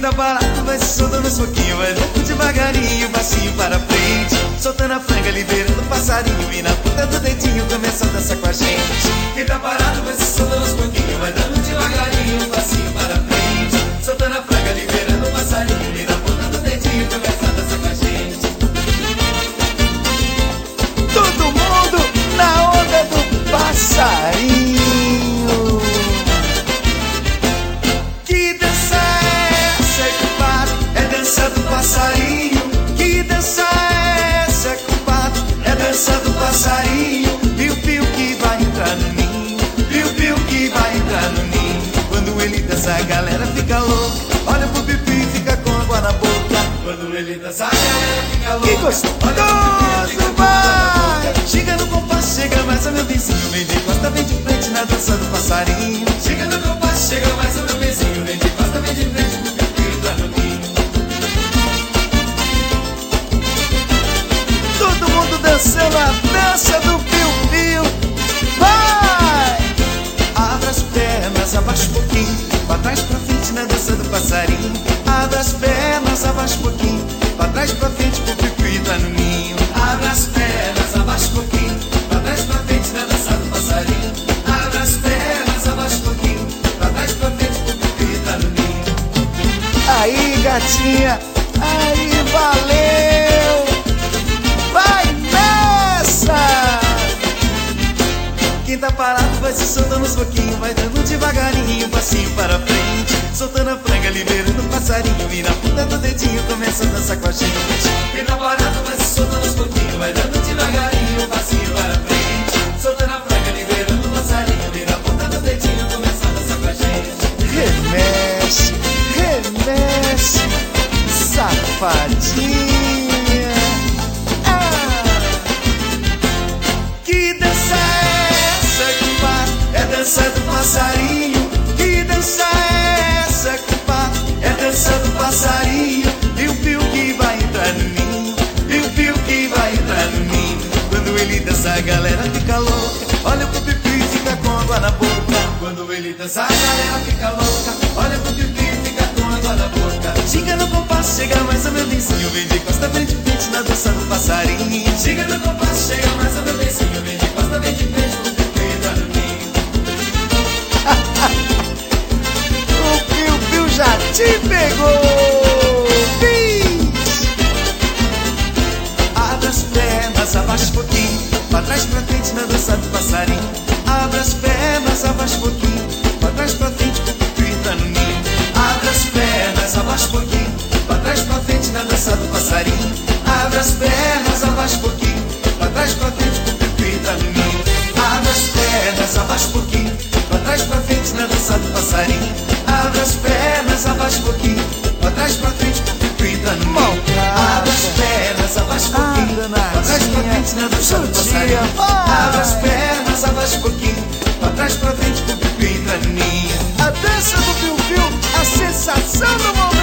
tá parado vai se soltando aos pouquinhos, vai louco devagarinho, passinho para frente, soltando a franga, liberando o passarinho, e na ponta do dedinho começa a dançar com a gente. Quem tá parado vai se soltando aos pouquinhos, vai dando devagarinho, passinho para frente, soltando a franga, liberando o passarinho, e na ponta do dedinho começa a dançar com a gente. Todo mundo na onda do passarinho. Que dança é essa, compadre? É dança do passarinho. Que dança é essa, compadre? É dança do passarinho. Piu-piu que vai entrar no ninho, piu-piu que vai entrar no ninho. Quando ele dança a galera fica louca, olha pro piu e fica com água na boca. Quando ele dança a galera fica louca, que gostoso, vai! Chega no compasso, chega mais, meu vizinho, vem de costa, vem de frente na dança do passarinho. Chega no compasso, chega mais, meu vizinho, vem de costa, vem de frente pro piu entrar no ninho. Todo mundo dançando a dança do piu-piu. Vai! Abra as pernas, abaixa um pouquinho, pra trás pra frente na dança do passarinho. Abra as pernas, abaixa um pouquinho, pra trás pra frente pro piu entrar no ninho. Abra as pernas, abaixa um pouquinho, pra trás pra frente na dança do passarinho. Abra as pernas, abaixa um pouquinho, pra trás pra frente pro piu entrar no ninho. Aí, gatinha, aí, valeu! Vai nessa! Quem tá parado vai se soltando uns pouquinhos, vai dando devagarinho, passinho para frente, soltando a franga, liberando o passarinho, e na ponta do dedinho começa a dançar com a gente. Quem tá parado vai se soltando uns pouquinhos, vai dando devagarinho, passinho para frente, soltando a franga, liberando o passarinho, e na ponta do dedinho começa a dançar com a gente. Remexe, remexe, safadinha. Que dança é essa, compadre? É dança do passarinho. Que dança é essa, compadre? É dança do passarinho. Piu-piu que vai entrar no ninho, piu-piu que vai entrar no ninho. Quando ele dança a galera fica louca, olha pro piu e fica com água na boca. Quando ele dança a galera fica louca, olha pro piu e fica com água na boca. Chega no compasso, chega mais a meu vizinho, vem de costa, vem de frente na dança do passarinho. Chega no compasso, chega mais a meu vizinho, vem de costa, vem de frente pro piu entrar no ninho. O piu-piu já te pegou, bicho! Abra as pernas, abaixa um pouquinho, pra trás pra frente na dança do passarinho. Abra as pernas, abaixa um pouquinho, pra trás pra frente pro piu entrar no ninho. Abra as pernas, abaixa um pouquinho, pra trás pra frente na dança do passarinho. Abra as pernas, abaixa um pouquinho, pra trás pra frente pro piu entrar no ninho. Abra as pernas, abaixa um pouquinho, pra trás pra frente na dança do passarinho. Abra as pernas, abaixa um pouquinho, pra trás pra frente pro piu entrar no ninho. Abra as pernas, abaixa um pouquinho, pra trás pra frente na dança do passarinho. Abra as pernas, abaixa um pouquinho, pra trás pra frente pro piu entrar no ninho. A dança do piu-piu, a sensação do momento.